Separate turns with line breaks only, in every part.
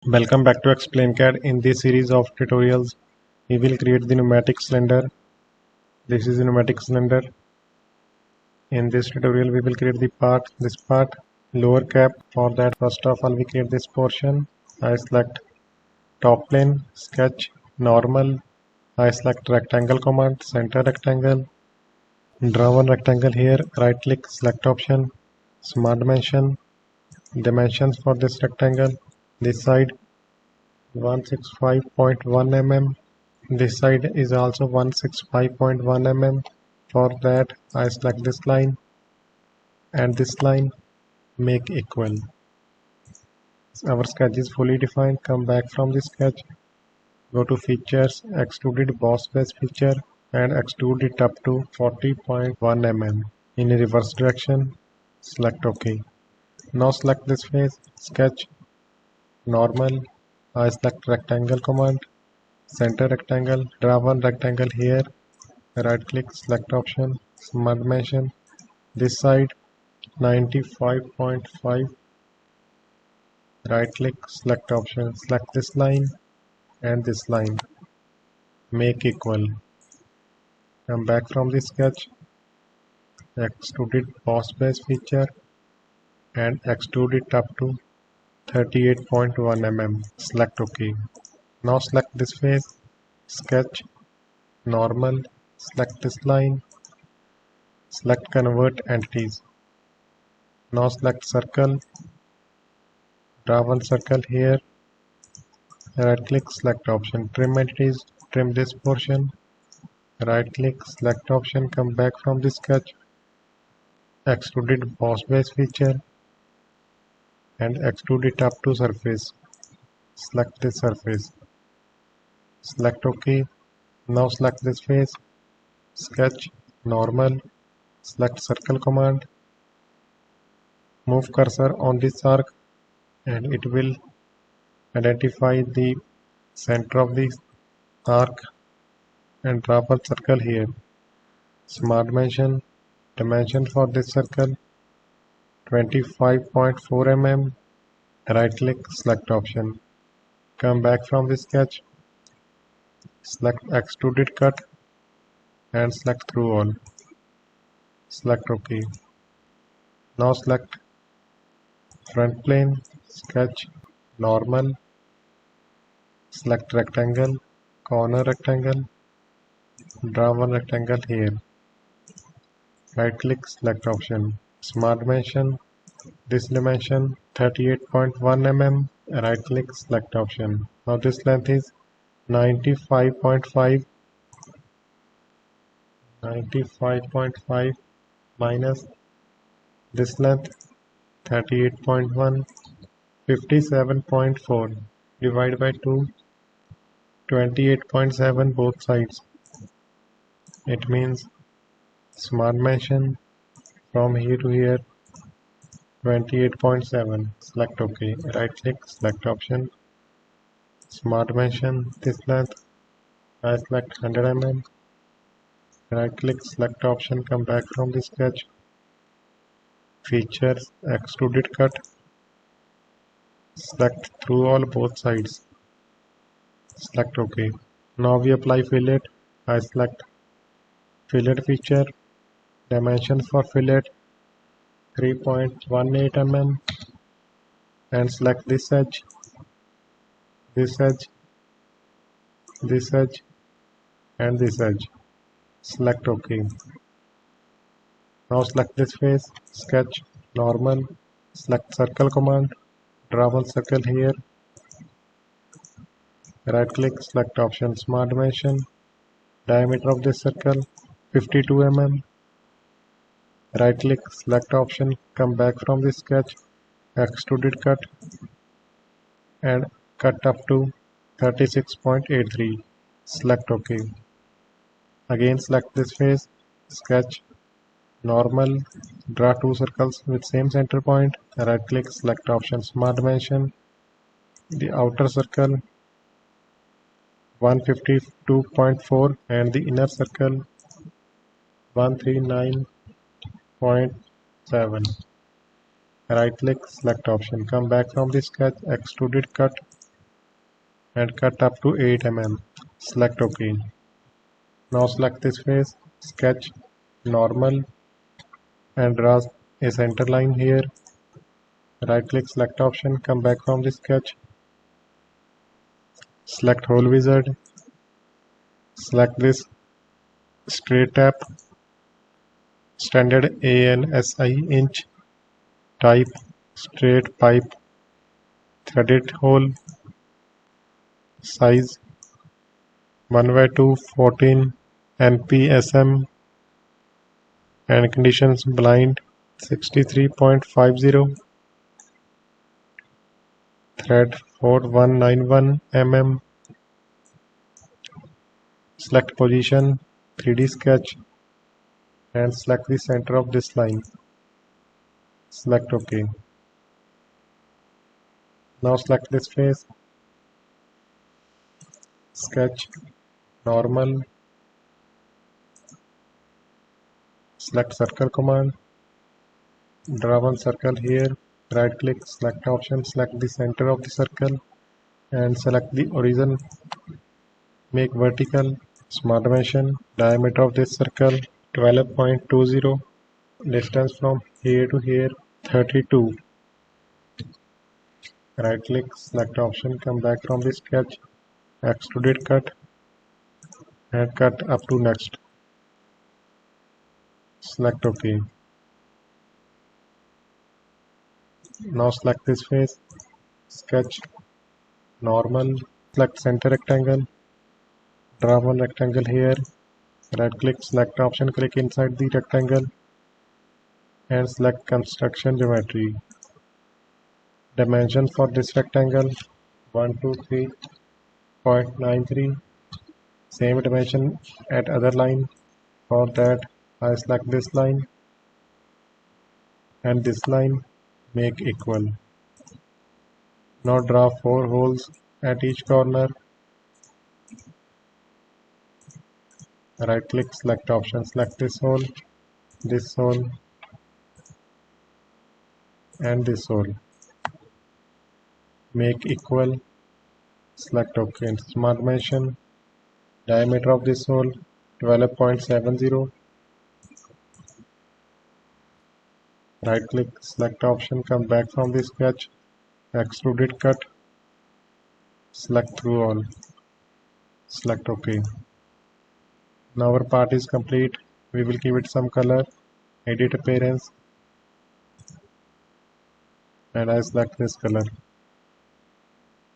Welcome back to ExplainCAD. In this series of tutorials, we will create the pneumatic cylinder. This is the pneumatic cylinder. In this tutorial, we will create this part, lower cap. For that, first of all, we create this portion. I select top plane, sketch, normal. I select rectangle command, center rectangle. Draw one rectangle here, right click, select option, smart dimension. Dimensions for this rectangle, this side 165.1 mm. This side is also 165.1 mm. For that, I select this line and this line, make equal. Our sketch is fully defined. Come back from the sketch, go to features, extruded boss base feature and extrude it up to 40.1 mm in a reverse direction. Select OK. Now select this face, sketch, normal. I select rectangle command, center rectangle, draw one rectangle here, right click, select option, smart dimension, this side 95.5, right click, select option, select this line and this line, make equal. Come back from the sketch, extruded boss base feature and extrude it up to 38.1 mm. Select OK. Now select this face, sketch, normal, select this line, select convert entities. Now select circle, draw one circle here, right click, select option, trim entities, trim this portion, right click, select option, come back from the sketch, extruded boss base feature and extrude it up to surface. Select this surface, select OK. Now select this face, sketch, normal, select circle command, move cursor on this arc and it will identify the center of the arc and draw a circle here. Smart dimension, dimension for this circle 25.4 mm. Right click, select option. Come back from the sketch, select extruded cut and select through all. Select OK. Now select front plane, sketch, normal, select rectangle, corner rectangle, draw one rectangle here. Right click, select option, smart dimension, this dimension 38.1 mm, right click, select option. Now this length is 95.5 minus this length 38.1, 57.4 divided by 2, 28.7 both sides. It means smart dimension from here to here 28.7. Select OK. Right click, select option, smart dimension, this length I select 100 mm. Right click, select option, come back from the sketch, features, extruded cut, select through all both sides, select OK. Now we apply fillet. I select fillet feature, dimensions for fillet 3.18 mm and select this edge, this edge, this edge and this edge. Select OK. Now select this face, sketch, normal, select circle command, draw one circle here, right click, select option, smart dimension, diameter of this circle 52 mm, right click, select option, come back from the sketch, extruded cut and cut up to 36.83. Select OK. Again select this face, sketch, normal, draw two circles with same center point, right click, select option, smart dimension, the outer circle 152.4 and the inner circle 139.7. Right click, select option, come back from the sketch, extruded cut and cut up to 8 mm. Select OK. Now select this face, sketch, normal, and draw a center line here. Right click, select option, come back from the sketch, select hole wizard, select this straight tap, standard ANSI inch, type straight pipe, threaded hole, size 1/2 14 NPSM, and conditions blind 63.50, thread 4191 mm. Select position, 3D sketch, and select the center of this line. Select OK. Now select this face, sketch, normal, select circle command, draw one circle here, right click, select option, select the center of the circle, and select the origin, make vertical, smart dimension, diameter of this circle 12.20, distance from here to here 32. Right click, select option, come back from the sketch, extruded cut, and cut up to next. Select OK. Now select this face, sketch, normal, select center rectangle, draw one rectangle here, right click, select option, click inside the rectangle, and select construction geometry. Dimension for this rectangle 123.93. Same dimension at other line. For that I select this line and this line, make equal. Now draw 4 holes at each corner. Right click, select option, select this hole, and this hole. Make equal. Select OK. Smart dimension, diameter of this hole 12.70. Right click, select option, come back from the sketch, extruded cut, select through all, select OK. Now our part is complete. We will give it some color, edit appearance, and I select this color.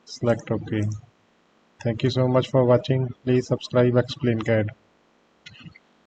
Select OK. Thank you so much for watching. Please subscribe Explain CAD.